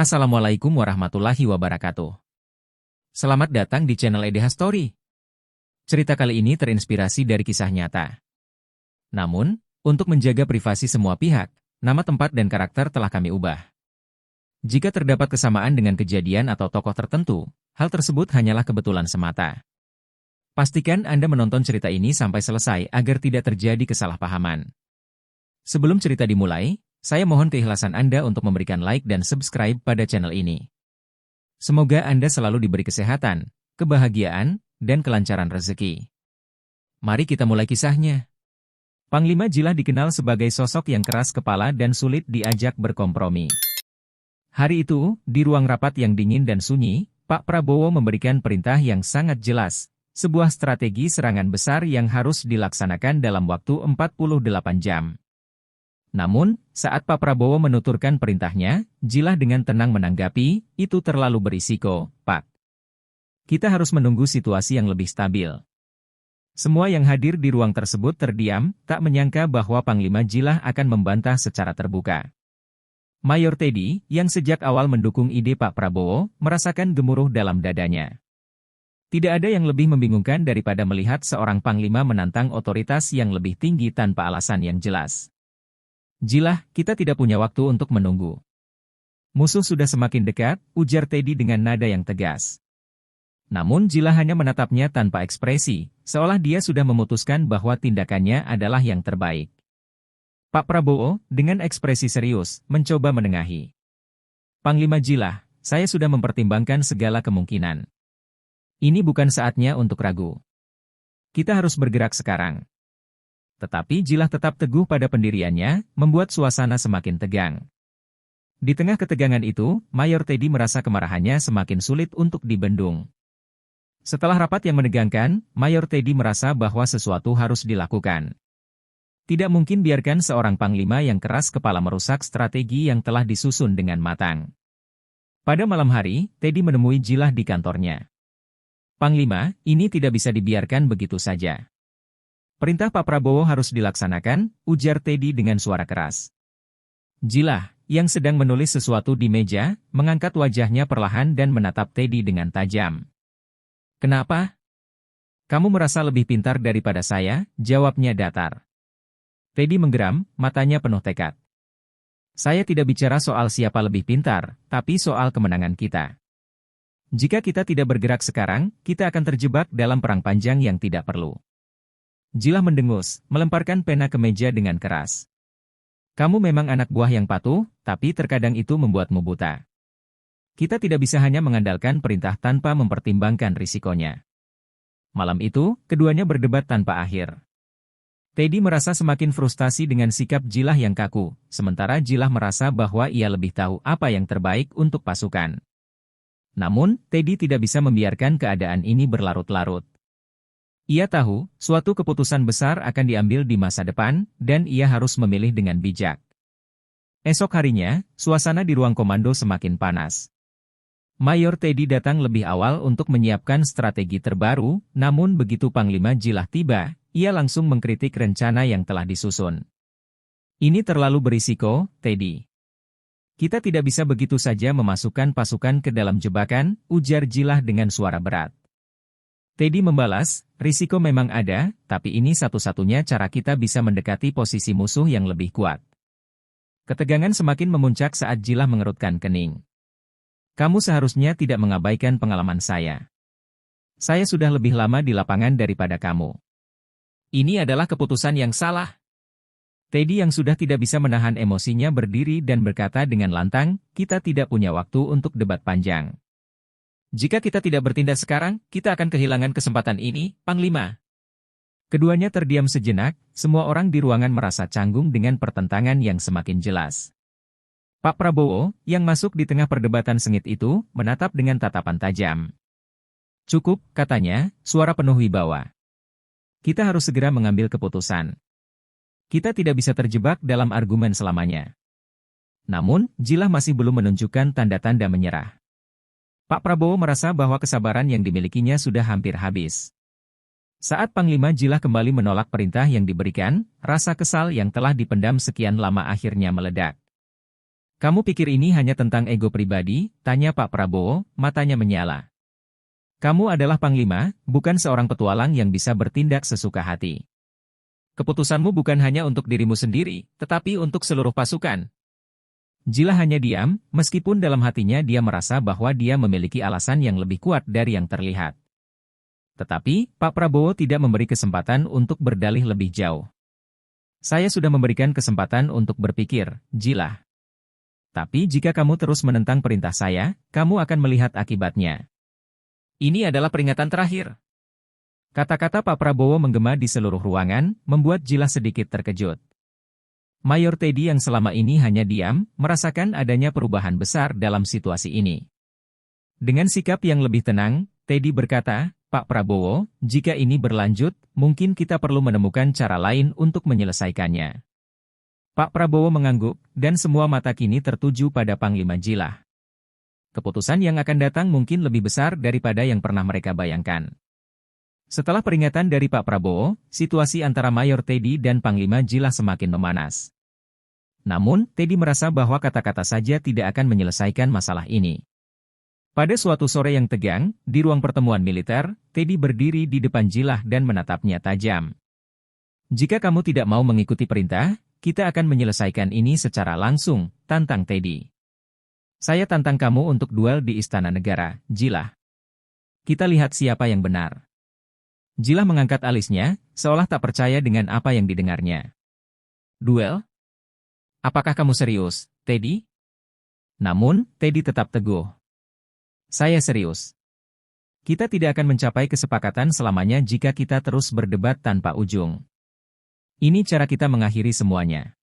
Assalamualaikum warahmatullahi wabarakatuh. Selamat datang di channel EDH Story. Cerita kali ini terinspirasi dari kisah nyata. Namun, untuk menjaga privasi semua pihak, nama tempat dan karakter telah kami ubah. Jika terdapat kesamaan dengan kejadian atau tokoh tertentu, hal tersebut hanyalah kebetulan semata. Pastikan Anda menonton cerita ini sampai selesai agar tidak terjadi kesalahpahaman. Sebelum cerita dimulai, saya mohon keikhlasan Anda untuk memberikan like dan subscribe pada channel ini. Semoga Anda selalu diberi kesehatan, kebahagiaan, dan kelancaran rezeki. Mari kita mulai kisahnya. Panglima Jilah dikenal sebagai sosok yang keras kepala dan sulit diajak berkompromi. Hari itu, di ruang rapat yang dingin dan sunyi, Pak Prabowo memberikan perintah yang sangat jelas, sebuah strategi serangan besar yang harus dilaksanakan dalam waktu 48 jam. Namun, saat Pak Prabowo menuturkan perintahnya, Jilah dengan tenang menanggapi, itu terlalu berisiko, Pak. Kita harus menunggu situasi yang lebih stabil. Semua yang hadir di ruang tersebut terdiam, tak menyangka bahwa Panglima Jilah akan membantah secara terbuka. Mayor Teddy, yang sejak awal mendukung ide Pak Prabowo, merasakan gemuruh dalam dadanya. Tidak ada yang lebih membingungkan daripada melihat seorang panglima menantang otoritas yang lebih tinggi tanpa alasan yang jelas. Jilah, kita tidak punya waktu untuk menunggu. Musuh sudah semakin dekat, ujar Teddy dengan nada yang tegas. Namun Jilah hanya menatapnya tanpa ekspresi, seolah dia sudah memutuskan bahwa tindakannya adalah yang terbaik. Pak Prabowo, dengan ekspresi serius, mencoba menengahi. Panglima Jilah, saya sudah mempertimbangkan segala kemungkinan. Ini bukan saatnya untuk ragu. Kita harus bergerak sekarang. Tetapi Jilah tetap teguh pada pendiriannya, membuat suasana semakin tegang. Di tengah ketegangan itu, Mayor Teddy merasa kemarahannya semakin sulit untuk dibendung. Setelah rapat yang menegangkan, Mayor Teddy merasa bahwa sesuatu harus dilakukan. Tidak mungkin biarkan seorang panglima yang keras kepala merusak strategi yang telah disusun dengan matang. Pada malam hari, Teddy menemui Jilah di kantornya. Panglima, ini tidak bisa dibiarkan begitu saja. Perintah Pak Prabowo harus dilaksanakan, ujar Teddy dengan suara keras. Jilah, yang sedang menulis sesuatu di meja, mengangkat wajahnya perlahan dan menatap Teddy dengan tajam. Kenapa? Kamu merasa lebih pintar daripada saya, jawabnya datar. Teddy menggeram, matanya penuh tekad. Saya tidak bicara soal siapa lebih pintar, tapi soal kemenangan kita. Jika kita tidak bergerak sekarang, kita akan terjebak dalam perang panjang yang tidak perlu. Jilah mendengus, melemparkan pena ke meja dengan keras. Kamu memang anak buah yang patuh, tapi terkadang itu membuatmu buta. Kita tidak bisa hanya mengandalkan perintah tanpa mempertimbangkan risikonya. Malam itu, keduanya berdebat tanpa akhir. Teddy merasa semakin frustasi dengan sikap Jilah yang kaku, sementara Jilah merasa bahwa ia lebih tahu apa yang terbaik untuk pasukan. Namun, Teddy tidak bisa membiarkan keadaan ini berlarut-larut. Ia tahu, suatu keputusan besar akan diambil di masa depan, dan ia harus memilih dengan bijak. Esok harinya, suasana di ruang komando semakin panas. Mayor Teddy datang lebih awal untuk menyiapkan strategi terbaru, namun begitu Panglima Jilah tiba, ia langsung mengkritik rencana yang telah disusun. Ini terlalu berisiko, Teddy. Kita tidak bisa begitu saja memasukkan pasukan ke dalam jebakan, ujar Jilah dengan suara berat. Teddy membalas, risiko memang ada, tapi ini satu-satunya cara kita bisa mendekati posisi musuh yang lebih kuat. Ketegangan semakin memuncak saat Jilah mengerutkan kening. Kamu seharusnya tidak mengabaikan pengalaman saya. Saya sudah lebih lama di lapangan daripada kamu. Ini adalah keputusan yang salah. Teddy yang sudah tidak bisa menahan emosinya berdiri dan berkata dengan lantang, kita tidak punya waktu untuk debat panjang. Jika kita tidak bertindak sekarang, kita akan kehilangan kesempatan ini, Panglima. Keduanya terdiam sejenak, semua orang di ruangan merasa canggung dengan pertentangan yang semakin jelas. Pak Prabowo, yang masuk di tengah perdebatan sengit itu, menatap dengan tatapan tajam. Cukup, katanya, suara penuh wibawa. Kita harus segera mengambil keputusan. Kita tidak bisa terjebak dalam argumen selamanya. Namun, Jilah masih belum menunjukkan tanda-tanda menyerah. Pak Prabowo merasa bahwa kesabaran yang dimilikinya sudah hampir habis. Saat Panglima Jilah kembali menolak perintah yang diberikan, rasa kesal yang telah dipendam sekian lama akhirnya meledak. Kamu pikir ini hanya tentang ego pribadi? Tanya Pak Prabowo, matanya menyala. Kamu adalah panglima, bukan seorang petualang yang bisa bertindak sesuka hati. Keputusanmu bukan hanya untuk dirimu sendiri, tetapi untuk seluruh pasukan. Jila hanya diam, meskipun dalam hatinya dia merasa bahwa dia memiliki alasan yang lebih kuat dari yang terlihat. Tetapi, Pak Prabowo tidak memberi kesempatan untuk berdalih lebih jauh. Saya sudah memberikan kesempatan untuk berpikir, Jila. Tapi jika kamu terus menentang perintah saya, kamu akan melihat akibatnya. Ini adalah peringatan terakhir. Kata-kata Pak Prabowo menggema di seluruh ruangan, membuat Jila sedikit terkejut. Mayor Teddy yang selama ini hanya diam, merasakan adanya perubahan besar dalam situasi ini. Dengan sikap yang lebih tenang, Teddy berkata, Pak Prabowo, jika ini berlanjut, mungkin kita perlu menemukan cara lain untuk menyelesaikannya. Pak Prabowo mengangguk, dan semua mata kini tertuju pada Panglima Jila. Keputusan yang akan datang mungkin lebih besar daripada yang pernah mereka bayangkan. Setelah peringatan dari Pak Prabowo, situasi antara Mayor Teddy dan Panglima Jila semakin memanas. Namun, Teddy merasa bahwa kata-kata saja tidak akan menyelesaikan masalah ini. Pada suatu sore yang tegang, di ruang pertemuan militer, Teddy berdiri di depan Jila dan menatapnya tajam. Jika kamu tidak mau mengikuti perintah, kita akan menyelesaikan ini secara langsung, tantang Teddy. Saya tantang kamu untuk duel di Istana Negara, Jila. Kita lihat siapa yang benar. Jila mengangkat alisnya, seolah tak percaya dengan apa yang didengarnya. Duel? Apakah kamu serius, Teddy? Namun, Teddy tetap teguh. Saya serius. Kita tidak akan mencapai kesepakatan selamanya jika kita terus berdebat tanpa ujung. Ini cara kita mengakhiri semuanya.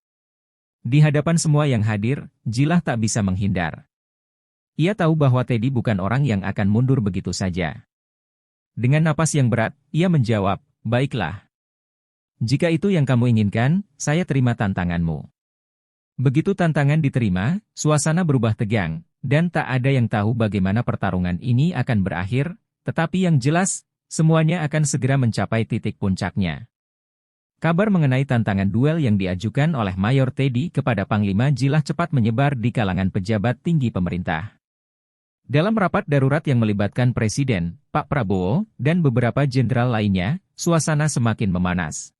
Di hadapan semua yang hadir, Jila tak bisa menghindar. Ia tahu bahwa Teddy bukan orang yang akan mundur begitu saja. Dengan napas yang berat, ia menjawab, baiklah. Jika itu yang kamu inginkan, saya terima tantanganmu. Begitu tantangan diterima, suasana berubah tegang, dan tak ada yang tahu bagaimana pertarungan ini akan berakhir, tetapi yang jelas, semuanya akan segera mencapai titik puncaknya. Kabar mengenai tantangan duel yang diajukan oleh Mayor Teddy kepada Panglima Jila cepat menyebar di kalangan pejabat tinggi pemerintah. Dalam rapat darurat yang melibatkan Presiden, Pak Prabowo, dan beberapa jenderal lainnya, suasana semakin memanas.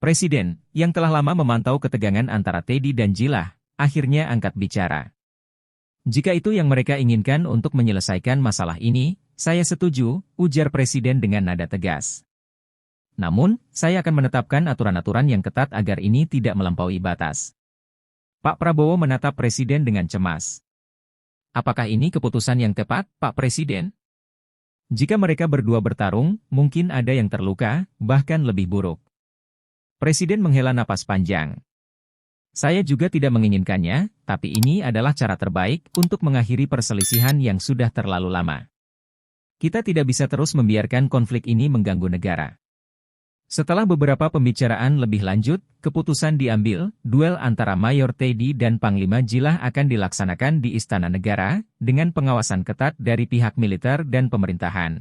Presiden, yang telah lama memantau ketegangan antara Teddy dan Jila, akhirnya angkat bicara. Jika itu yang mereka inginkan untuk menyelesaikan masalah ini, saya setuju, ujar Presiden dengan nada tegas. Namun, saya akan menetapkan aturan-aturan yang ketat agar ini tidak melampaui batas. Pak Prabowo menatap Presiden dengan cemas. Apakah ini keputusan yang tepat, Pak Presiden? Jika mereka berdua bertarung, mungkin ada yang terluka, bahkan lebih buruk. Presiden menghela napas panjang. Saya juga tidak menginginkannya, tapi ini adalah cara terbaik untuk mengakhiri perselisihan yang sudah terlalu lama. Kita tidak bisa terus membiarkan konflik ini mengganggu negara. Setelah beberapa pembicaraan lebih lanjut, keputusan diambil, duel antara Mayor Teddy dan Panglima Jila akan dilaksanakan di Istana Negara, dengan pengawasan ketat dari pihak militer dan pemerintahan.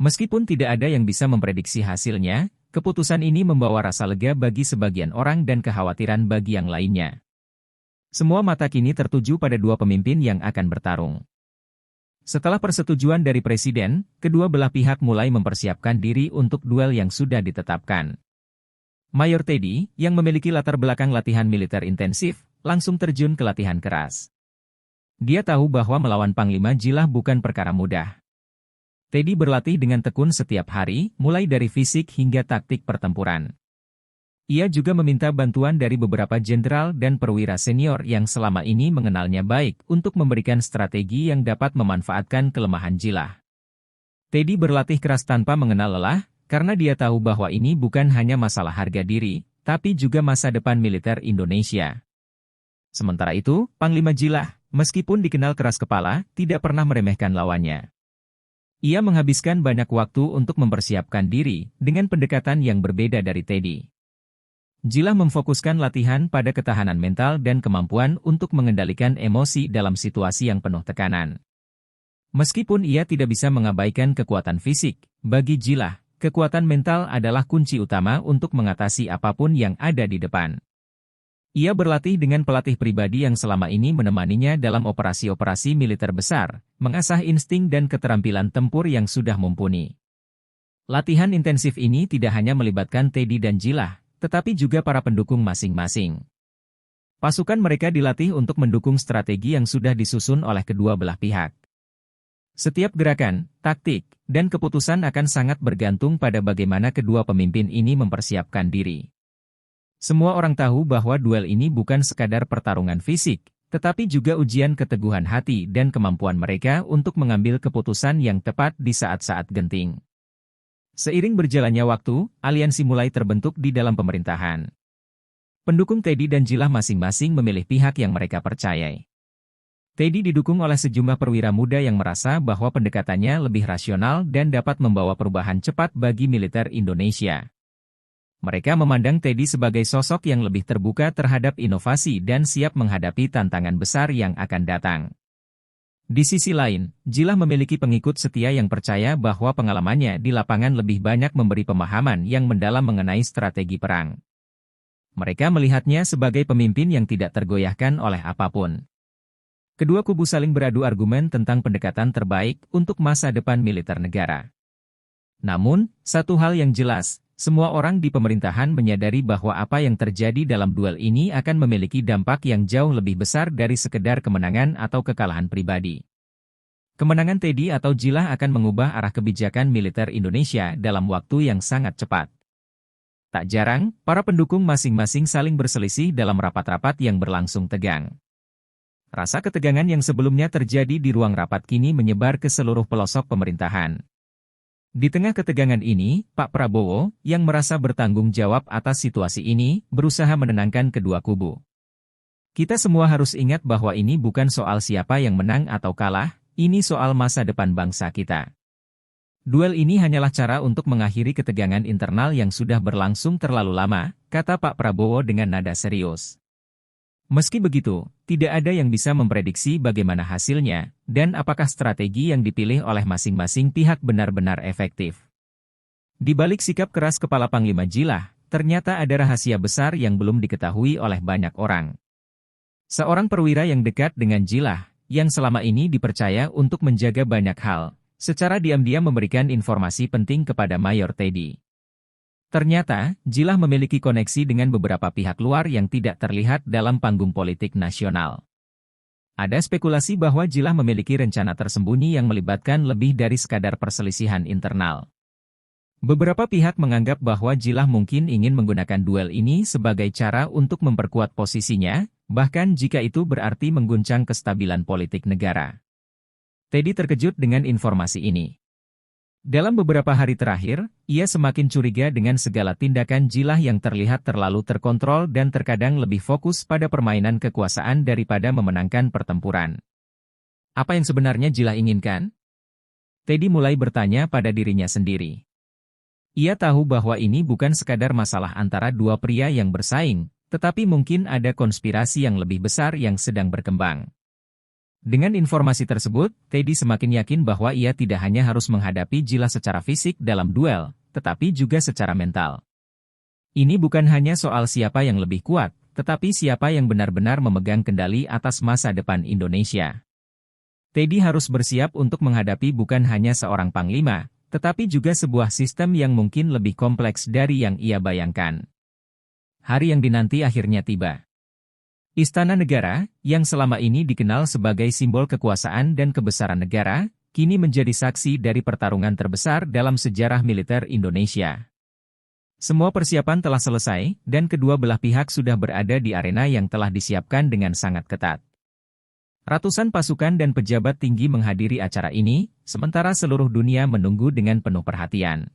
Meskipun tidak ada yang bisa memprediksi hasilnya, keputusan ini membawa rasa lega bagi sebagian orang dan kekhawatiran bagi yang lainnya. Semua mata kini tertuju pada dua pemimpin yang akan bertarung. Setelah persetujuan dari Presiden, kedua belah pihak mulai mempersiapkan diri untuk duel yang sudah ditetapkan. Mayor Teddy, yang memiliki latar belakang latihan militer intensif, langsung terjun ke latihan keras. Dia tahu bahwa melawan Panglima Jila bukan perkara mudah. Teddy berlatih dengan tekun setiap hari, mulai dari fisik hingga taktik pertempuran. Ia juga meminta bantuan dari beberapa jenderal dan perwira senior yang selama ini mengenalnya baik untuk memberikan strategi yang dapat memanfaatkan kelemahan Jila. Teddy berlatih keras tanpa mengenal lelah, karena dia tahu bahwa ini bukan hanya masalah harga diri, tapi juga masa depan militer Indonesia. Sementara itu, Panglima Jila, meskipun dikenal keras kepala, tidak pernah meremehkan lawannya. Ia menghabiskan banyak waktu untuk mempersiapkan diri, dengan pendekatan yang berbeda dari Teddy. Jila memfokuskan latihan pada ketahanan mental dan kemampuan untuk mengendalikan emosi dalam situasi yang penuh tekanan. Meskipun ia tidak bisa mengabaikan kekuatan fisik, bagi Jila, kekuatan mental adalah kunci utama untuk mengatasi apapun yang ada di depan. Ia berlatih dengan pelatih pribadi yang selama ini menemaninya dalam operasi-operasi militer besar, mengasah insting dan keterampilan tempur yang sudah mumpuni. Latihan intensif ini tidak hanya melibatkan Teddy dan Jilah, tetapi juga para pendukung masing-masing. Pasukan mereka dilatih untuk mendukung strategi yang sudah disusun oleh kedua belah pihak. Setiap gerakan, taktik, dan keputusan akan sangat bergantung pada bagaimana kedua pemimpin ini mempersiapkan diri. Semua orang tahu bahwa duel ini bukan sekadar pertarungan fisik, tetapi juga ujian keteguhan hati dan kemampuan mereka untuk mengambil keputusan yang tepat di saat-saat genting. Seiring berjalannya waktu, aliansi mulai terbentuk di dalam pemerintahan. Pendukung Teddy dan Jilah masing-masing memilih pihak yang mereka percayai. Teddy didukung oleh sejumlah perwira muda yang merasa bahwa pendekatannya lebih rasional dan dapat membawa perubahan cepat bagi militer Indonesia. Mereka memandang Teddy sebagai sosok yang lebih terbuka terhadap inovasi dan siap menghadapi tantangan besar yang akan datang. Di sisi lain, Jilah memiliki pengikut setia yang percaya bahwa pengalamannya di lapangan lebih banyak memberi pemahaman yang mendalam mengenai strategi perang. Mereka melihatnya sebagai pemimpin yang tidak tergoyahkan oleh apapun. Kedua kubu saling beradu argumen tentang pendekatan terbaik untuk masa depan militer negara. Namun, satu hal yang jelas, semua orang di pemerintahan menyadari bahwa apa yang terjadi dalam duel ini akan memiliki dampak yang jauh lebih besar dari sekedar kemenangan atau kekalahan pribadi. Kemenangan Teddy atau Jilah akan mengubah arah kebijakan militer Indonesia dalam waktu yang sangat cepat. Tak jarang, para pendukung masing-masing saling berselisih dalam rapat-rapat yang berlangsung tegang. Rasa ketegangan yang sebelumnya terjadi di ruang rapat kini menyebar ke seluruh pelosok pemerintahan. Di tengah ketegangan ini, Pak Prabowo, yang merasa bertanggung jawab atas situasi ini, berusaha menenangkan kedua kubu. Kita semua harus ingat bahwa ini bukan soal siapa yang menang atau kalah, ini soal masa depan bangsa kita. Duel ini hanyalah cara untuk mengakhiri ketegangan internal yang sudah berlangsung terlalu lama, kata Pak Prabowo dengan nada serius. Meski begitu, tidak ada yang bisa memprediksi bagaimana hasilnya, dan apakah strategi yang dipilih oleh masing-masing pihak benar-benar efektif. Di balik sikap keras Kepala Panglima Jilah, ternyata ada rahasia besar yang belum diketahui oleh banyak orang. Seorang perwira yang dekat dengan Jilah, yang selama ini dipercaya untuk menjaga banyak hal, secara diam-diam memberikan informasi penting kepada Mayor Teddy. Ternyata, Jilah memiliki koneksi dengan beberapa pihak luar yang tidak terlihat dalam panggung politik nasional. Ada spekulasi bahwa Jilah memiliki rencana tersembunyi yang melibatkan lebih dari sekadar perselisihan internal. Beberapa pihak menganggap bahwa Jilah mungkin ingin menggunakan duel ini sebagai cara untuk memperkuat posisinya, bahkan jika itu berarti mengguncang kestabilan politik negara. Teddy terkejut dengan informasi ini. Dalam beberapa hari terakhir, ia semakin curiga dengan segala tindakan Jilah yang terlihat terlalu terkontrol dan terkadang lebih fokus pada permainan kekuasaan daripada memenangkan pertempuran. Apa yang sebenarnya Jilah inginkan? Teddy mulai bertanya pada dirinya sendiri. Ia tahu bahwa ini bukan sekadar masalah antara dua pria yang bersaing, tetapi mungkin ada konspirasi yang lebih besar yang sedang berkembang. Dengan informasi tersebut, Teddy semakin yakin bahwa ia tidak hanya harus menghadapi Jilah secara fisik dalam duel, tetapi juga secara mental. Ini bukan hanya soal siapa yang lebih kuat, tetapi siapa yang benar-benar memegang kendali atas masa depan Indonesia. Teddy harus bersiap untuk menghadapi bukan hanya seorang panglima, tetapi juga sebuah sistem yang mungkin lebih kompleks dari yang ia bayangkan. Hari yang dinanti akhirnya tiba. Istana Negara, yang selama ini dikenal sebagai simbol kekuasaan dan kebesaran negara, kini menjadi saksi dari pertarungan terbesar dalam sejarah militer Indonesia. Semua persiapan telah selesai, dan kedua belah pihak sudah berada di arena yang telah disiapkan dengan sangat ketat. Ratusan pasukan dan pejabat tinggi menghadiri acara ini, sementara seluruh dunia menunggu dengan penuh perhatian.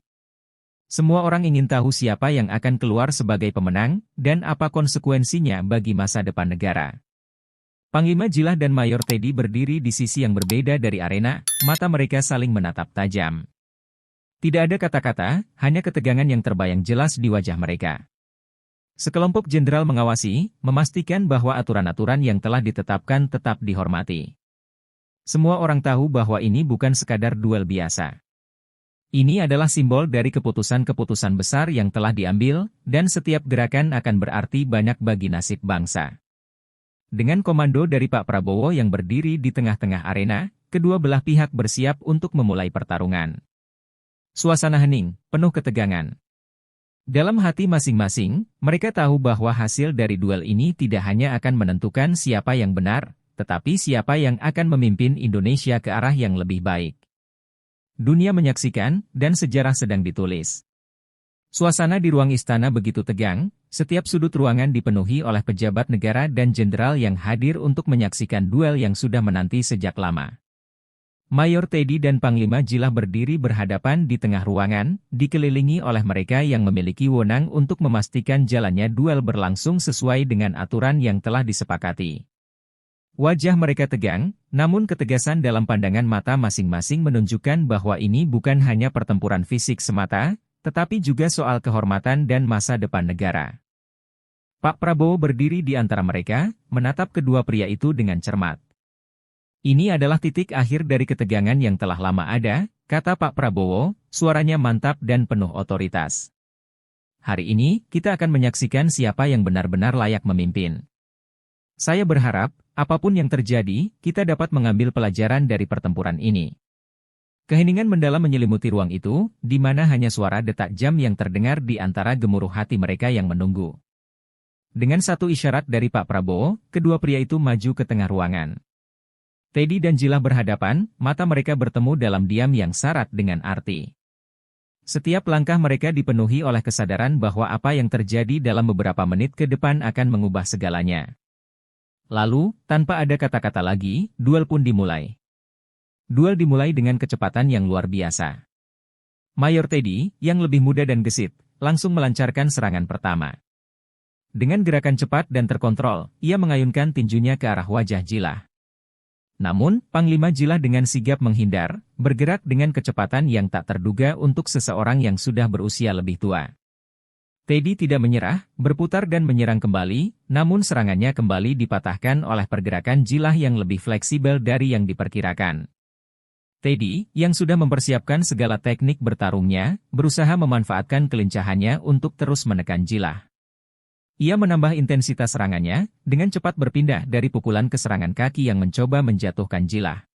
Semua orang ingin tahu siapa yang akan keluar sebagai pemenang, dan apa konsekuensinya bagi masa depan negara. Panglima Jilah dan Mayor Teddy berdiri di sisi yang berbeda dari arena, mata mereka saling menatap tajam. Tidak ada kata-kata, hanya ketegangan yang terbayang jelas di wajah mereka. Sekelompok jenderal mengawasi, memastikan bahwa aturan-aturan yang telah ditetapkan tetap dihormati. Semua orang tahu bahwa ini bukan sekadar duel biasa. Ini adalah simbol dari keputusan-keputusan besar yang telah diambil, dan setiap gerakan akan berarti banyak bagi nasib bangsa. Dengan komando dari Pak Prabowo yang berdiri di tengah-tengah arena, kedua belah pihak bersiap untuk memulai pertarungan. Suasana hening, penuh ketegangan. Dalam hati masing-masing, mereka tahu bahwa hasil dari duel ini tidak hanya akan menentukan siapa yang benar, tetapi siapa yang akan memimpin Indonesia ke arah yang lebih baik. Dunia menyaksikan, dan sejarah sedang ditulis. Suasana di ruang istana begitu tegang, setiap sudut ruangan dipenuhi oleh pejabat negara dan jenderal yang hadir untuk menyaksikan duel yang sudah menanti sejak lama. Mayor Teddy dan Panglima Jilah berdiri berhadapan di tengah ruangan, dikelilingi oleh mereka yang memiliki wewenang untuk memastikan jalannya duel berlangsung sesuai dengan aturan yang telah disepakati. Wajah mereka tegang, namun ketegasan dalam pandangan mata masing-masing menunjukkan bahwa ini bukan hanya pertempuran fisik semata, tetapi juga soal kehormatan dan masa depan negara. Pak Prabowo berdiri di antara mereka, menatap kedua pria itu dengan cermat. Ini adalah titik akhir dari ketegangan yang telah lama ada, kata Pak Prabowo, suaranya mantap dan penuh otoritas. Hari ini, kita akan menyaksikan siapa yang benar-benar layak memimpin. Saya berharap, apapun yang terjadi, kita dapat mengambil pelajaran dari pertempuran ini. Keheningan mendalam menyelimuti ruang itu, di mana hanya suara detak jam yang terdengar di antara gemuruh hati mereka yang menunggu. Dengan satu isyarat dari Pak Prabowo, kedua pria itu maju ke tengah ruangan. Teddy dan Jilah berhadapan, mata mereka bertemu dalam diam yang syarat dengan arti. Setiap langkah mereka dipenuhi oleh kesadaran bahwa apa yang terjadi dalam beberapa menit ke depan akan mengubah segalanya. Lalu, tanpa ada kata-kata lagi, duel pun dimulai. Duel dimulai dengan kecepatan yang luar biasa. Mayor Teddy, yang lebih muda dan gesit, langsung melancarkan serangan pertama. Dengan gerakan cepat dan terkontrol, ia mengayunkan tinjunya ke arah wajah Jilah. Namun, Panglima Jilah dengan sigap menghindar, bergerak dengan kecepatan yang tak terduga untuk seseorang yang sudah berusia lebih tua. Teddy tidak menyerah, berputar dan menyerang kembali, namun serangannya kembali dipatahkan oleh pergerakan Jilah yang lebih fleksibel dari yang diperkirakan. Teddy, yang sudah mempersiapkan segala teknik bertarungnya, berusaha memanfaatkan kelincahannya untuk terus menekan Jilah. Ia menambah intensitas serangannya, dengan cepat berpindah dari pukulan ke serangan kaki yang mencoba menjatuhkan Jilah.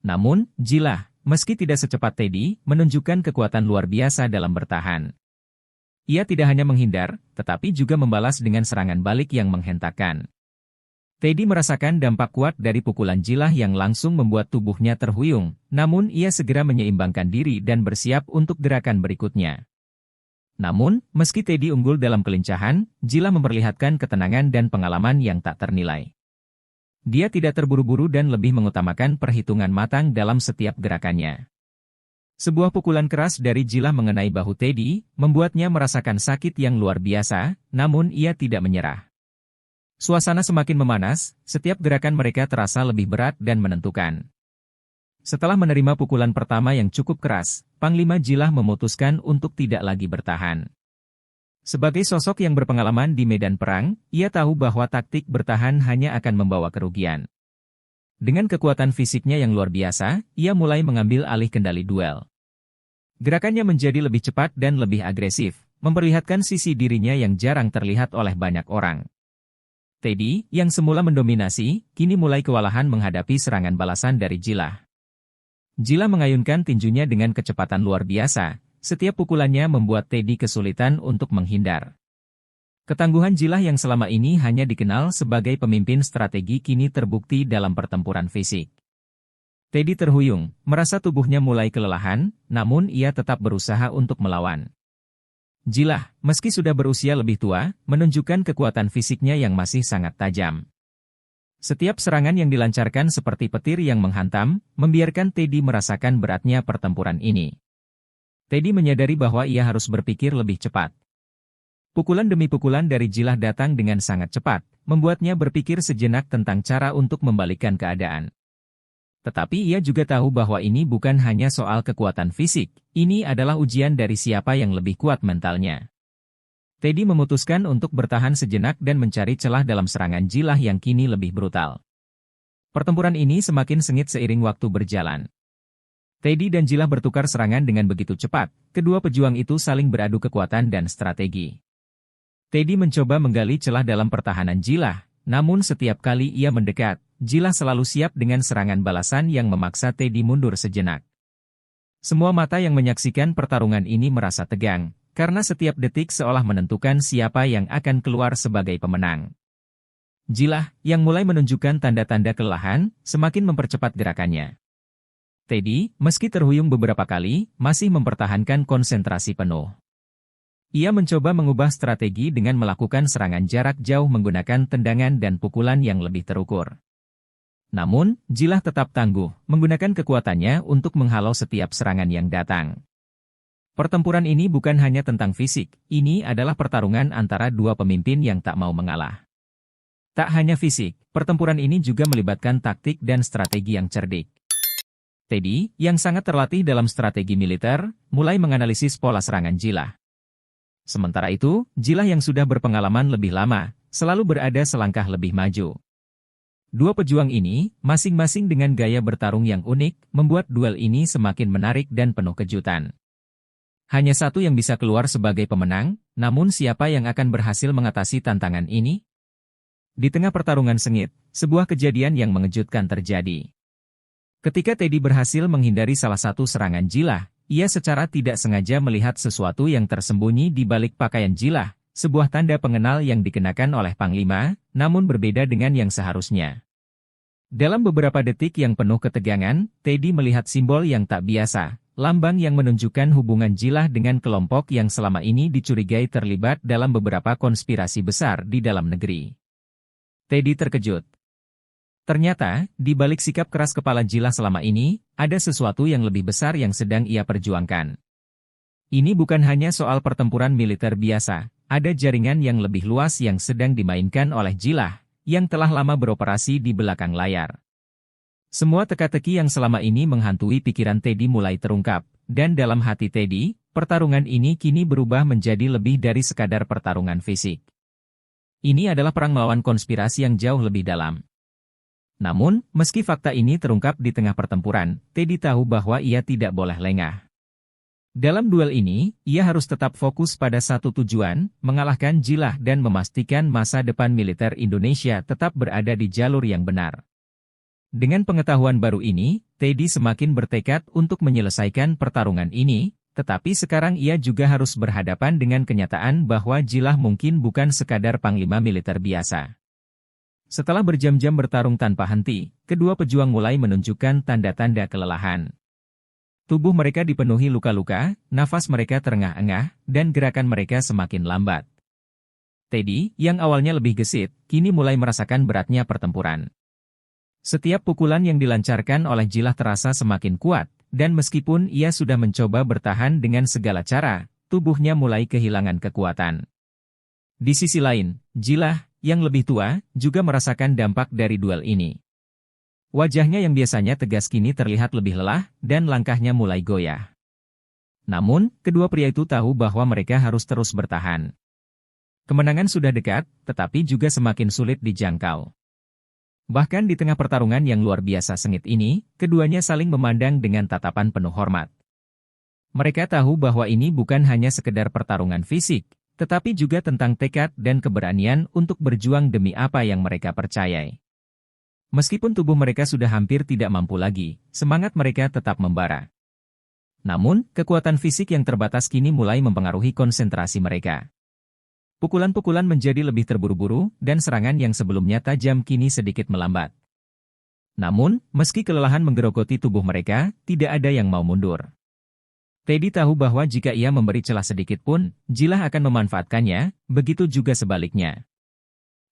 Namun, Jilah, meski tidak secepat Teddy, menunjukkan kekuatan luar biasa dalam bertahan. Ia tidak hanya menghindar, tetapi juga membalas dengan serangan balik yang menghentakkan. Teddy merasakan dampak kuat dari pukulan Jilah yang langsung membuat tubuhnya terhuyung, namun ia segera menyeimbangkan diri dan bersiap untuk gerakan berikutnya. Namun, meski Teddy unggul dalam kelincahan, Jilah memperlihatkan ketenangan dan pengalaman yang tak ternilai. Dia tidak terburu-buru dan lebih mengutamakan perhitungan matang dalam setiap gerakannya. Sebuah pukulan keras dari Jilah mengenai bahu Teddy, membuatnya merasakan sakit yang luar biasa, namun ia tidak menyerah. Suasana semakin memanas, setiap gerakan mereka terasa lebih berat dan menentukan. Setelah menerima pukulan pertama yang cukup keras, Panglima Jilah memutuskan untuk tidak lagi bertahan. Sebagai sosok yang berpengalaman di medan perang, ia tahu bahwa taktik bertahan hanya akan membawa kerugian. Dengan kekuatan fisiknya yang luar biasa, ia mulai mengambil alih kendali duel. Gerakannya menjadi lebih cepat dan lebih agresif, memperlihatkan sisi dirinya yang jarang terlihat oleh banyak orang. Teddy, yang semula mendominasi, kini mulai kewalahan menghadapi serangan balasan dari Jilah. Jilah mengayunkan tinjunya dengan kecepatan luar biasa, setiap pukulannya membuat Teddy kesulitan untuk menghindar. Ketangguhan Jilah yang selama ini hanya dikenal sebagai pemimpin strategi kini terbukti dalam pertempuran fisik. Teddy terhuyung, merasa tubuhnya mulai kelelahan, namun ia tetap berusaha untuk melawan. Jilah, meski sudah berusia lebih tua, menunjukkan kekuatan fisiknya yang masih sangat tajam. Setiap serangan yang dilancarkan seperti petir yang menghantam, membiarkan Teddy merasakan beratnya pertempuran ini. Teddy menyadari bahwa ia harus berpikir lebih cepat. Pukulan demi pukulan dari Jilah datang dengan sangat cepat, membuatnya berpikir sejenak tentang cara untuk membalikkan keadaan. Tetapi ia juga tahu bahwa ini bukan hanya soal kekuatan fisik, ini adalah ujian dari siapa yang lebih kuat mentalnya. Teddy memutuskan untuk bertahan sejenak dan mencari celah dalam serangan Jilah yang kini lebih brutal. Pertempuran ini semakin sengit seiring waktu berjalan. Teddy dan Jilah bertukar serangan dengan begitu cepat, kedua pejuang itu saling beradu kekuatan dan strategi. Teddy mencoba menggali celah dalam pertahanan Jilah, namun setiap kali ia mendekat, Jilah selalu siap dengan serangan balasan yang memaksa Teddy mundur sejenak. Semua mata yang menyaksikan pertarungan ini merasa tegang, karena setiap detik seolah menentukan siapa yang akan keluar sebagai pemenang. Jilah, yang mulai menunjukkan tanda-tanda kelelahan, semakin mempercepat gerakannya. Teddy, meski terhuyung beberapa kali, masih mempertahankan konsentrasi penuh. Ia mencoba mengubah strategi dengan melakukan serangan jarak jauh menggunakan tendangan dan pukulan yang lebih terukur. Namun, Jilah tetap tangguh, menggunakan kekuatannya untuk menghalau setiap serangan yang datang. Pertempuran ini bukan hanya tentang fisik, ini adalah pertarungan antara dua pemimpin yang tak mau mengalah. Tak hanya fisik, pertempuran ini juga melibatkan taktik dan strategi yang cerdik. Teddy, yang sangat terlatih dalam strategi militer, mulai menganalisis pola serangan Jilah. Sementara itu, Jilah yang sudah berpengalaman lebih lama, selalu berada selangkah lebih maju. Dua pejuang ini, masing-masing dengan gaya bertarung yang unik, membuat duel ini semakin menarik dan penuh kejutan. Hanya satu yang bisa keluar sebagai pemenang, namun siapa yang akan berhasil mengatasi tantangan ini? Di tengah pertarungan sengit, sebuah kejadian yang mengejutkan terjadi. Ketika Teddy berhasil menghindari salah satu serangan Jilah, ia secara tidak sengaja melihat sesuatu yang tersembunyi di balik pakaian Jilah, sebuah tanda pengenal yang dikenakan oleh Panglima, namun berbeda dengan yang seharusnya. Dalam beberapa detik yang penuh ketegangan, Teddy melihat simbol yang tak biasa. Lambang yang menunjukkan hubungan Jilah dengan kelompok yang selama ini dicurigai terlibat dalam beberapa konspirasi besar di dalam negeri. Teddy terkejut. Ternyata, di balik sikap keras kepala Jilah selama ini, ada sesuatu yang lebih besar yang sedang ia perjuangkan. Ini bukan hanya soal pertempuran militer biasa, ada jaringan yang lebih luas yang sedang dimainkan oleh Jilah, yang telah lama beroperasi di belakang layar. Semua teka-teki yang selama ini menghantui pikiran Teddy mulai terungkap, dan dalam hati Teddy, pertarungan ini kini berubah menjadi lebih dari sekadar pertarungan fisik. Ini adalah perang melawan konspirasi yang jauh lebih dalam. Namun, meski fakta ini terungkap di tengah pertempuran, Teddy tahu bahwa ia tidak boleh lengah. Dalam duel ini, ia harus tetap fokus pada satu tujuan, mengalahkan Jilah dan memastikan masa depan militer Indonesia tetap berada di jalur yang benar. Dengan pengetahuan baru ini, Teddy semakin bertekad untuk menyelesaikan pertarungan ini, tetapi sekarang ia juga harus berhadapan dengan kenyataan bahwa Jilah mungkin bukan sekadar panglima militer biasa. Setelah berjam-jam bertarung tanpa henti, kedua pejuang mulai menunjukkan tanda-tanda kelelahan. Tubuh mereka dipenuhi luka-luka, nafas mereka terengah-engah, dan gerakan mereka semakin lambat. Teddy, yang awalnya lebih gesit, kini mulai merasakan beratnya pertempuran. Setiap pukulan yang dilancarkan oleh Jilah terasa semakin kuat, dan meskipun ia sudah mencoba bertahan dengan segala cara, tubuhnya mulai kehilangan kekuatan. Di sisi lain, Jilah, yang lebih tua, juga merasakan dampak dari duel ini. Wajahnya yang biasanya tegas kini terlihat lebih lelah, dan langkahnya mulai goyah. Namun, kedua pria itu tahu bahwa mereka harus terus bertahan. Kemenangan sudah dekat, tetapi juga semakin sulit dijangkau. Bahkan di tengah pertarungan yang luar biasa sengit ini, keduanya saling memandang dengan tatapan penuh hormat. Mereka tahu bahwa ini bukan hanya sekedar pertarungan fisik, tetapi juga tentang tekad dan keberanian untuk berjuang demi apa yang mereka percayai. Meskipun tubuh mereka sudah hampir tidak mampu lagi, semangat mereka tetap membara. Namun, kekuatan fisik yang terbatas kini mulai mempengaruhi konsentrasi mereka. Pukulan-pukulan menjadi lebih terburu-buru, dan serangan yang sebelumnya tajam kini sedikit melambat. Namun, meski kelelahan menggerogoti tubuh mereka, tidak ada yang mau mundur. Teddy tahu bahwa jika ia memberi celah sedikit pun, Jilah akan memanfaatkannya, begitu juga sebaliknya.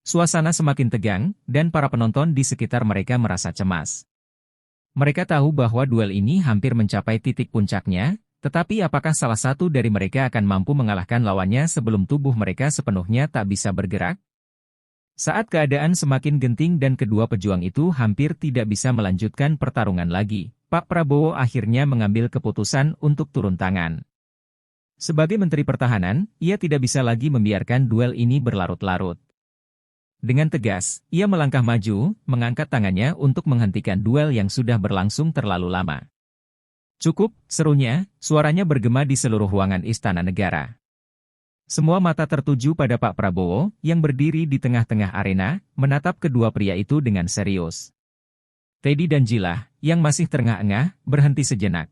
Suasana semakin tegang, dan para penonton di sekitar mereka merasa cemas. Mereka tahu bahwa duel ini hampir mencapai titik puncaknya, tetapi apakah salah satu dari mereka akan mampu mengalahkan lawannya sebelum tubuh mereka sepenuhnya tak bisa bergerak? Saat keadaan semakin genting dan kedua pejuang itu hampir tidak bisa melanjutkan pertarungan lagi, Pak Prabowo akhirnya mengambil keputusan untuk turun tangan. Sebagai Menteri Pertahanan, ia tidak bisa lagi membiarkan duel ini berlarut-larut. Dengan tegas, ia melangkah maju, mengangkat tangannya untuk menghentikan duel yang sudah berlangsung terlalu lama. Cukup, serunya, suaranya bergema di seluruh ruangan Istana Negara. Semua mata tertuju pada Pak Prabowo, yang berdiri di tengah-tengah arena, menatap kedua pria itu dengan serius. Teddy dan Jilah, yang masih terengah-engah, berhenti sejenak.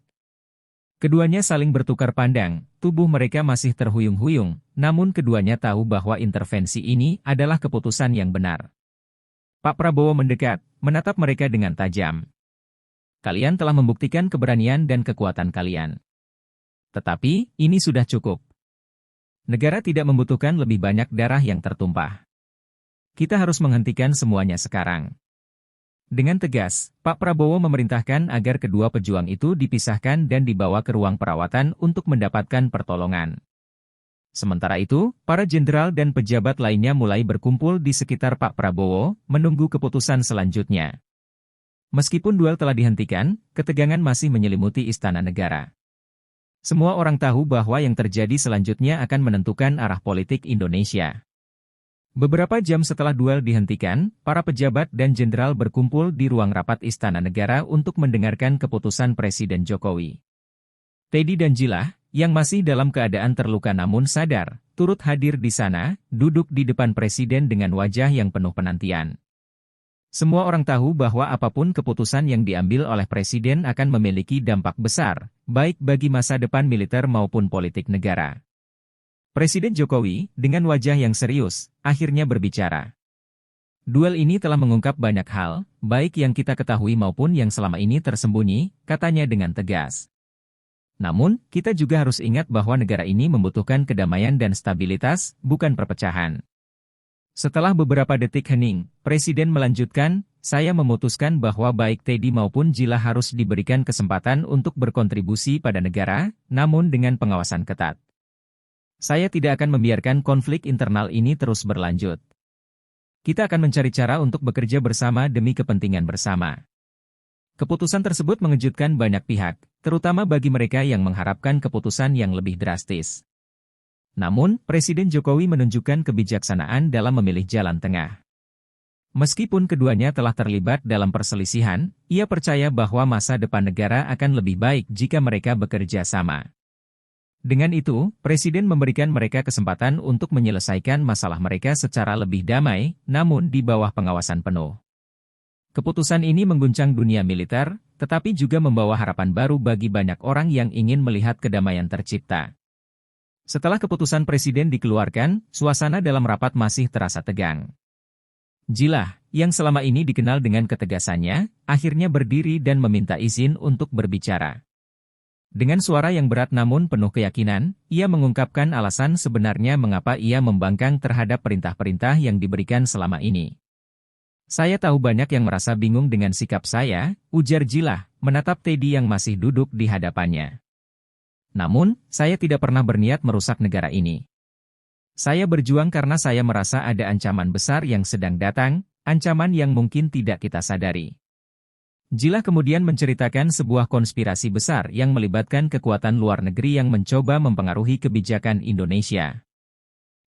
Keduanya saling bertukar pandang, tubuh mereka masih terhuyung-huyung, namun keduanya tahu bahwa intervensi ini adalah keputusan yang benar. Pak Prabowo mendekat, menatap mereka dengan tajam. Kalian telah membuktikan keberanian dan kekuatan kalian. Tetapi, ini sudah cukup. Negara tidak membutuhkan lebih banyak darah yang tertumpah. Kita harus menghentikan semuanya sekarang. Dengan tegas, Pak Prabowo memerintahkan agar kedua pejuang itu dipisahkan dan dibawa ke ruang perawatan untuk mendapatkan pertolongan. Sementara itu, para jenderal dan pejabat lainnya mulai berkumpul di sekitar Pak Prabowo, menunggu keputusan selanjutnya. Meskipun duel telah dihentikan, ketegangan masih menyelimuti Istana Negara. Semua orang tahu bahwa yang terjadi selanjutnya akan menentukan arah politik Indonesia. Beberapa jam setelah duel dihentikan, para pejabat dan jenderal berkumpul di ruang rapat Istana Negara untuk mendengarkan keputusan Presiden Jokowi. Teddy dan Jilah, yang masih dalam keadaan terluka namun sadar, turut hadir di sana, duduk di depan Presiden dengan wajah yang penuh penantian. Semua orang tahu bahwa apapun keputusan yang diambil oleh Presiden akan memiliki dampak besar, baik bagi masa depan militer maupun politik negara. Presiden Jokowi, dengan wajah yang serius, akhirnya berbicara. Duel ini telah mengungkap banyak hal, baik yang kita ketahui maupun yang selama ini tersembunyi, katanya dengan tegas. Namun, kita juga harus ingat bahwa negara ini membutuhkan kedamaian dan stabilitas, bukan perpecahan. Setelah beberapa detik hening, Presiden melanjutkan, saya memutuskan bahwa baik Teddy maupun Jilah harus diberikan kesempatan untuk berkontribusi pada negara, namun dengan pengawasan ketat. Saya tidak akan membiarkan konflik internal ini terus berlanjut. Kita akan mencari cara untuk bekerja bersama demi kepentingan bersama. Keputusan tersebut mengejutkan banyak pihak, terutama bagi mereka yang mengharapkan keputusan yang lebih drastis. Namun, Presiden Jokowi menunjukkan kebijaksanaan dalam memilih jalan tengah. Meskipun keduanya telah terlibat dalam perselisihan, ia percaya bahwa masa depan negara akan lebih baik jika mereka bekerja sama. Dengan itu, Presiden memberikan mereka kesempatan untuk menyelesaikan masalah mereka secara lebih damai, namun di bawah pengawasan penuh. Keputusan ini mengguncang dunia militer, tetapi juga membawa harapan baru bagi banyak orang yang ingin melihat kedamaian tercipta. Setelah keputusan Presiden dikeluarkan, suasana dalam rapat masih terasa tegang. Jilah, yang selama ini dikenal dengan ketegasannya, akhirnya berdiri dan meminta izin untuk berbicara. Dengan suara yang berat namun penuh keyakinan, ia mengungkapkan alasan sebenarnya mengapa ia membangkang terhadap perintah-perintah yang diberikan selama ini. Saya tahu banyak yang merasa bingung dengan sikap saya, ujar Jilah, menatap Teddy yang masih duduk di hadapannya. Namun, saya tidak pernah berniat merusak negara ini. Saya berjuang karena saya merasa ada ancaman besar yang sedang datang, ancaman yang mungkin tidak kita sadari. Jilah kemudian menceritakan sebuah konspirasi besar yang melibatkan kekuatan luar negeri yang mencoba mempengaruhi kebijakan Indonesia.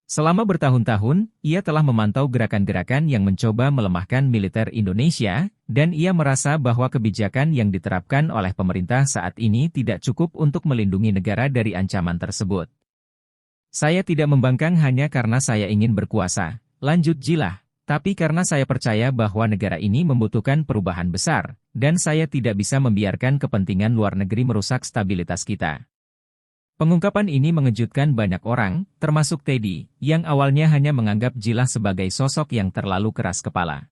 Selama bertahun-tahun, ia telah memantau gerakan-gerakan yang mencoba melemahkan militer Indonesia, dan ia merasa bahwa kebijakan yang diterapkan oleh pemerintah saat ini tidak cukup untuk melindungi negara dari ancaman tersebut. Saya tidak membangkang hanya karena saya ingin berkuasa, lanjut Jilah. Tapi karena saya percaya bahwa negara ini membutuhkan perubahan besar, dan saya tidak bisa membiarkan kepentingan luar negeri merusak stabilitas kita. Pengungkapan ini mengejutkan banyak orang, termasuk Teddy, yang awalnya hanya menganggap Jilah sebagai sosok yang terlalu keras kepala.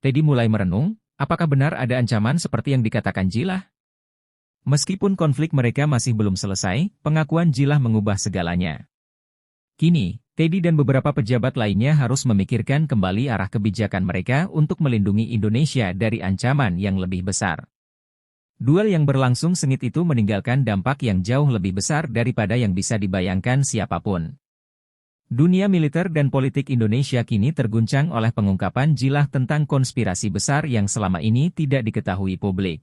Teddy mulai merenung, apakah benar ada ancaman seperti yang dikatakan Jilah? Meskipun konflik mereka masih belum selesai, pengakuan Jilah mengubah segalanya. Kini, Teddy dan beberapa pejabat lainnya harus memikirkan kembali arah kebijakan mereka untuk melindungi Indonesia dari ancaman yang lebih besar. Duel yang berlangsung sengit itu meninggalkan dampak yang jauh lebih besar daripada yang bisa dibayangkan siapapun. Dunia militer dan politik Indonesia kini terguncang oleh pengungkapan Jilah tentang konspirasi besar yang selama ini tidak diketahui publik.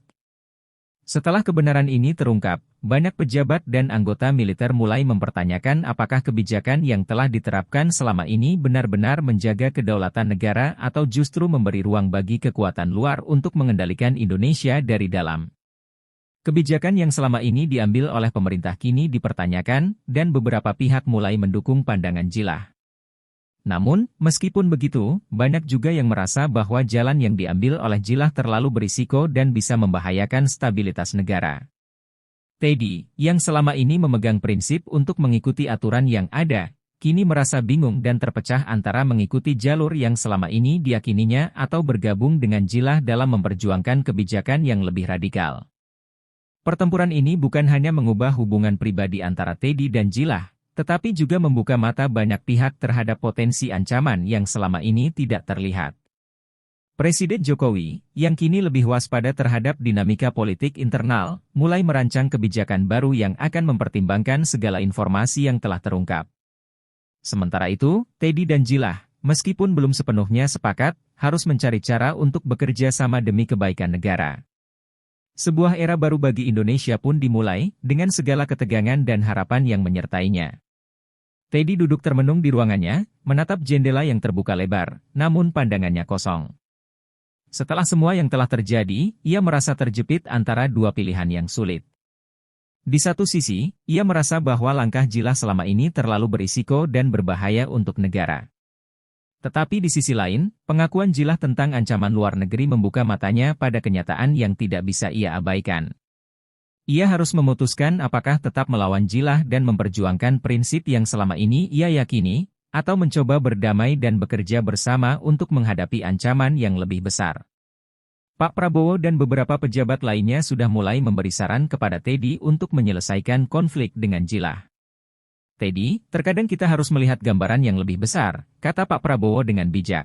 Setelah kebenaran ini terungkap, banyak pejabat dan anggota militer mulai mempertanyakan apakah kebijakan yang telah diterapkan selama ini benar-benar menjaga kedaulatan negara atau justru memberi ruang bagi kekuatan luar untuk mengendalikan Indonesia dari dalam. Kebijakan yang selama ini diambil oleh pemerintah kini dipertanyakan, dan beberapa pihak mulai mendukung pandangan Jilah. Namun, meskipun begitu, banyak juga yang merasa bahwa jalan yang diambil oleh Jilah terlalu berisiko dan bisa membahayakan stabilitas negara. Teddy, yang selama ini memegang prinsip untuk mengikuti aturan yang ada, kini merasa bingung dan terpecah antara mengikuti jalur yang selama ini diyakininya atau bergabung dengan Jilah dalam memperjuangkan kebijakan yang lebih radikal. Pertempuran ini bukan hanya mengubah hubungan pribadi antara Teddy dan Jilah, tetapi juga membuka mata banyak pihak terhadap potensi ancaman yang selama ini tidak terlihat. Presiden Jokowi, yang kini lebih waspada terhadap dinamika politik internal, mulai merancang kebijakan baru yang akan mempertimbangkan segala informasi yang telah terungkap. Sementara itu, Teddy dan Jilah, meskipun belum sepenuhnya sepakat, harus mencari cara untuk bekerja sama demi kebaikan negara. Sebuah era baru bagi Indonesia pun dimulai, dengan segala ketegangan dan harapan yang menyertainya. Teddy duduk termenung di ruangannya, menatap jendela yang terbuka lebar, namun pandangannya kosong. Setelah semua yang telah terjadi, ia merasa terjepit antara dua pilihan yang sulit. Di satu sisi, ia merasa bahwa langkah Jilah selama ini terlalu berisiko dan berbahaya untuk negara. Tetapi di sisi lain, pengakuan Jilah tentang ancaman luar negeri membuka matanya pada kenyataan yang tidak bisa ia abaikan. Ia harus memutuskan apakah tetap melawan Jilah dan memperjuangkan prinsip yang selama ini ia yakini, atau mencoba berdamai dan bekerja bersama untuk menghadapi ancaman yang lebih besar. Pak Prabowo dan beberapa pejabat lainnya sudah mulai memberi saran kepada Teddy untuk menyelesaikan konflik dengan Jilah. Teddy, terkadang kita harus melihat gambaran yang lebih besar, kata Pak Prabowo dengan bijak.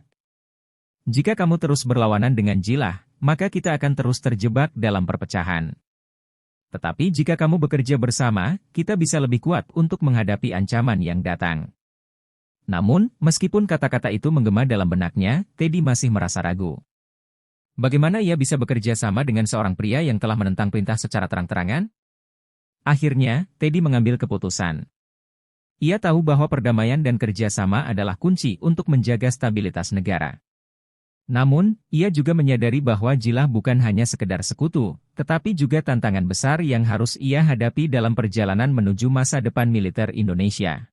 Jika kamu terus berlawanan dengan Jilah, maka kita akan terus terjebak dalam perpecahan. Tetapi jika kamu bekerja bersama, kita bisa lebih kuat untuk menghadapi ancaman yang datang. Namun, meskipun kata-kata itu menggema dalam benaknya, Teddy masih merasa ragu. Bagaimana ia bisa bekerja sama dengan seorang pria yang telah menentang perintah secara terang-terangan? Akhirnya, Teddy mengambil keputusan. Ia tahu bahwa perdamaian dan kerjasama adalah kunci untuk menjaga stabilitas negara. Namun, ia juga menyadari bahwa Jilah bukan hanya sekedar sekutu, tetapi juga tantangan besar yang harus ia hadapi dalam perjalanan menuju masa depan militer Indonesia.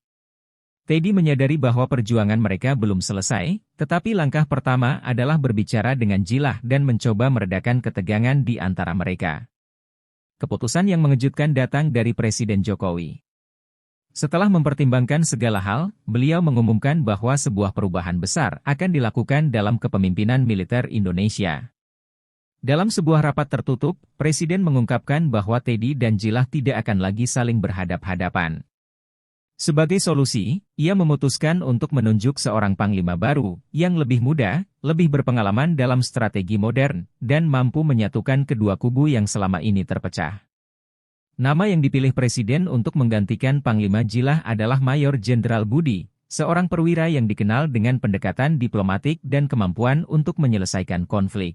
Teddy menyadari bahwa perjuangan mereka belum selesai, tetapi langkah pertama adalah berbicara dengan Jilah dan mencoba meredakan ketegangan di antara mereka. Keputusan yang mengejutkan datang dari Presiden Jokowi. Setelah mempertimbangkan segala hal, beliau mengumumkan bahwa sebuah perubahan besar akan dilakukan dalam kepemimpinan militer Indonesia. Dalam sebuah rapat tertutup, Presiden mengungkapkan bahwa Teddy dan Jilah tidak akan lagi saling berhadap-hadapan. Sebagai solusi, ia memutuskan untuk menunjuk seorang panglima baru, yang lebih muda, lebih berpengalaman dalam strategi modern, dan mampu menyatukan kedua kubu yang selama ini terpecah. Nama yang dipilih Presiden untuk menggantikan Panglima Jilah adalah Mayor Jenderal Budi, seorang perwira yang dikenal dengan pendekatan diplomatik dan kemampuan untuk menyelesaikan konflik.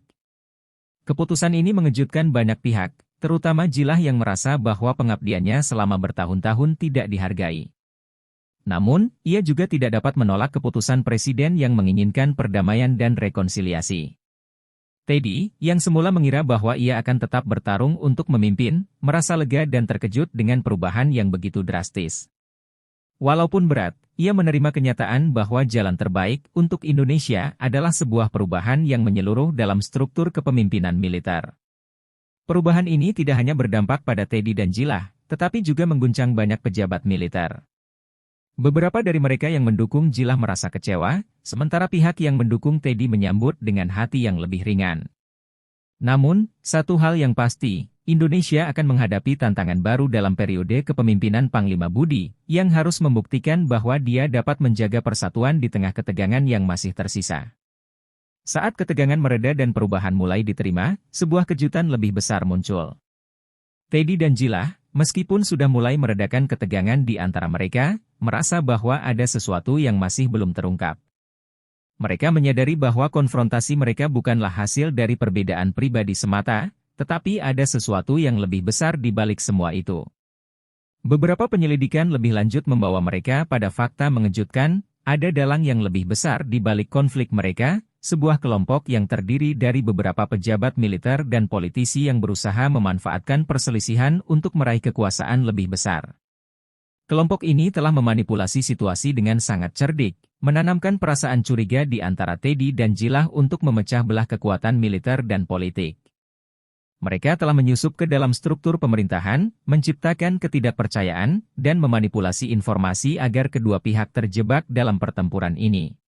Keputusan ini mengejutkan banyak pihak, terutama Jilah yang merasa bahwa pengabdiannya selama bertahun-tahun tidak dihargai. Namun, ia juga tidak dapat menolak keputusan Presiden yang menginginkan perdamaian dan rekonsiliasi. Teddy, yang semula mengira bahwa ia akan tetap bertarung untuk memimpin, merasa lega dan terkejut dengan perubahan yang begitu drastis. Walaupun berat, ia menerima kenyataan bahwa jalan terbaik untuk Indonesia adalah sebuah perubahan yang menyeluruh dalam struktur kepemimpinan militer. Perubahan ini tidak hanya berdampak pada Teddy dan Jilah, tetapi juga mengguncang banyak pejabat militer. Beberapa dari mereka yang mendukung Jilah merasa kecewa, sementara pihak yang mendukung Teddy menyambut dengan hati yang lebih ringan. Namun, satu hal yang pasti, Indonesia akan menghadapi tantangan baru dalam periode kepemimpinan Panglima Budi, yang harus membuktikan bahwa dia dapat menjaga persatuan di tengah ketegangan yang masih tersisa. Saat ketegangan mereda dan perubahan mulai diterima, sebuah kejutan lebih besar muncul. Teddy dan Jilah, meskipun sudah mulai meredakan ketegangan di antara mereka, merasa bahwa ada sesuatu yang masih belum terungkap. Mereka menyadari bahwa konfrontasi mereka bukanlah hasil dari perbedaan pribadi semata, tetapi ada sesuatu yang lebih besar di balik semua itu. Beberapa penyelidikan lebih lanjut membawa mereka pada fakta mengejutkan, ada dalang yang lebih besar di balik konflik mereka, sebuah kelompok yang terdiri dari beberapa pejabat militer dan politisi yang berusaha memanfaatkan perselisihan untuk meraih kekuasaan lebih besar. Kelompok ini telah memanipulasi situasi dengan sangat cerdik, menanamkan perasaan curiga di antara Teddy dan Jilah untuk memecah belah kekuatan militer dan politik. Mereka telah menyusup ke dalam struktur pemerintahan, menciptakan ketidakpercayaan, dan memanipulasi informasi agar kedua pihak terjebak dalam pertempuran ini.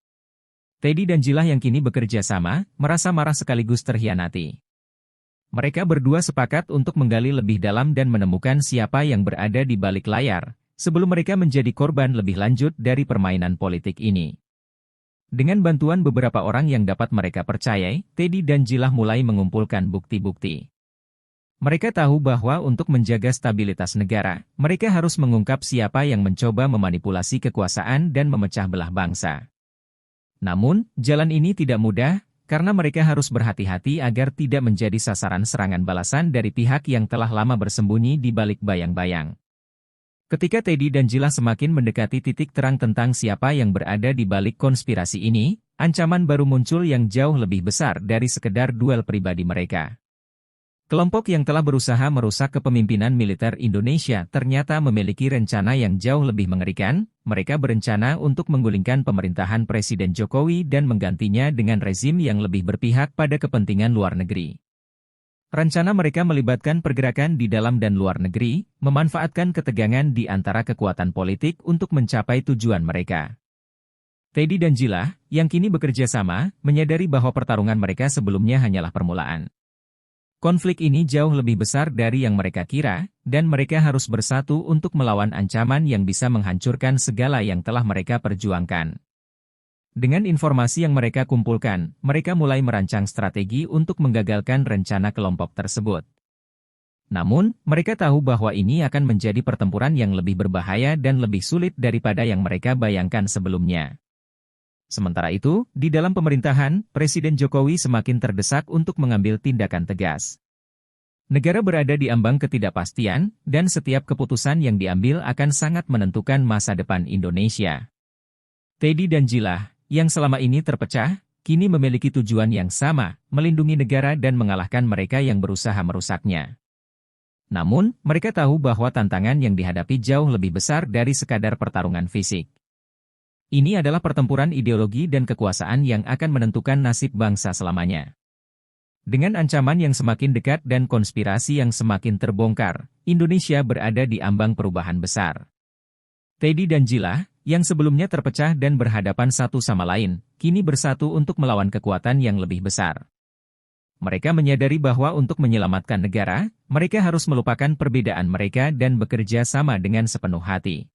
Teddy dan Jilah yang kini bekerja sama, merasa marah sekaligus terhianati. Mereka berdua sepakat untuk menggali lebih dalam dan menemukan siapa yang berada di balik layar, sebelum mereka menjadi korban lebih lanjut dari permainan politik ini. Dengan bantuan beberapa orang yang dapat mereka percayai, Teddy dan Jilah mulai mengumpulkan bukti-bukti. Mereka tahu bahwa untuk menjaga stabilitas negara, mereka harus mengungkap siapa yang mencoba memanipulasi kekuasaan dan memecah belah bangsa. Namun, jalan ini tidak mudah, karena mereka harus berhati-hati agar tidak menjadi sasaran serangan balasan dari pihak yang telah lama bersembunyi di balik bayang-bayang. Ketika Teddy dan Jilah semakin mendekati titik terang tentang siapa yang berada di balik konspirasi ini, ancaman baru muncul yang jauh lebih besar dari sekedar duel pribadi mereka. Kelompok yang telah berusaha merusak kepemimpinan militer Indonesia ternyata memiliki rencana yang jauh lebih mengerikan. Mereka berencana untuk menggulingkan pemerintahan Presiden Jokowi dan menggantinya dengan rezim yang lebih berpihak pada kepentingan luar negeri. Rencana mereka melibatkan pergerakan di dalam dan luar negeri, memanfaatkan ketegangan di antara kekuatan politik untuk mencapai tujuan mereka. Teddy dan Jilah, yang kini bekerja sama, menyadari bahwa pertarungan mereka sebelumnya hanyalah permulaan. Konflik ini jauh lebih besar dari yang mereka kira, dan mereka harus bersatu untuk melawan ancaman yang bisa menghancurkan segala yang telah mereka perjuangkan. Dengan informasi yang mereka kumpulkan, mereka mulai merancang strategi untuk menggagalkan rencana kelompok tersebut. Namun, mereka tahu bahwa ini akan menjadi pertempuran yang lebih berbahaya dan lebih sulit daripada yang mereka bayangkan sebelumnya. Sementara itu, di dalam pemerintahan, Presiden Jokowi semakin terdesak untuk mengambil tindakan tegas. Negara berada di ambang ketidakpastian, dan setiap keputusan yang diambil akan sangat menentukan masa depan Indonesia. Teddy dan Jilah, yang selama ini terpecah, kini memiliki tujuan yang sama, melindungi negara dan mengalahkan mereka yang berusaha merusaknya. Namun, mereka tahu bahwa tantangan yang dihadapi jauh lebih besar dari sekadar pertarungan fisik. Ini adalah pertempuran ideologi dan kekuasaan yang akan menentukan nasib bangsa selamanya. Dengan ancaman yang semakin dekat dan konspirasi yang semakin terbongkar, Indonesia berada di ambang perubahan besar. Teddy dan Jilah, yang sebelumnya terpecah dan berhadapan satu sama lain, kini bersatu untuk melawan kekuatan yang lebih besar. Mereka menyadari bahwa untuk menyelamatkan negara, mereka harus melupakan perbedaan mereka dan bekerja sama dengan sepenuh hati.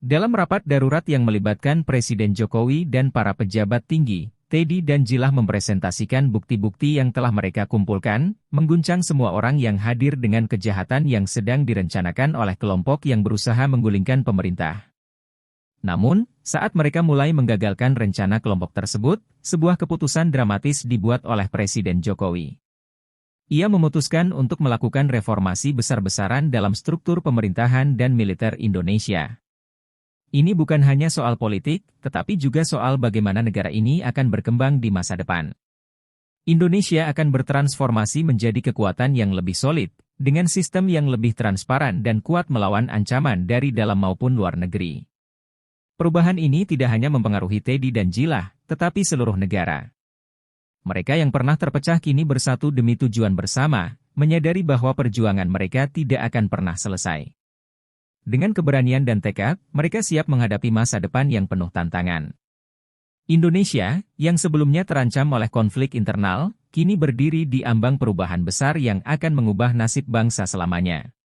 Dalam rapat darurat yang melibatkan Presiden Jokowi dan para pejabat tinggi, Teddy dan Jilah mempresentasikan bukti-bukti yang telah mereka kumpulkan, mengguncang semua orang yang hadir dengan kejahatan yang sedang direncanakan oleh kelompok yang berusaha menggulingkan pemerintah. Namun, saat mereka mulai menggagalkan rencana kelompok tersebut, sebuah keputusan dramatis dibuat oleh Presiden Jokowi. Ia memutuskan untuk melakukan reformasi besar-besaran dalam struktur pemerintahan dan militer Indonesia. Ini bukan hanya soal politik, tetapi juga soal bagaimana negara ini akan berkembang di masa depan. Indonesia akan bertransformasi menjadi kekuatan yang lebih solid, dengan sistem yang lebih transparan dan kuat melawan ancaman dari dalam maupun luar negeri. Perubahan ini tidak hanya mempengaruhi Teddy dan Jilah, tetapi seluruh negara. Mereka yang pernah terpecah kini bersatu demi tujuan bersama, menyadari bahwa perjuangan mereka tidak akan pernah selesai. Dengan keberanian dan tekad, mereka siap menghadapi masa depan yang penuh tantangan. Indonesia, yang sebelumnya terancam oleh konflik internal, kini berdiri di ambang perubahan besar yang akan mengubah nasib bangsa selamanya.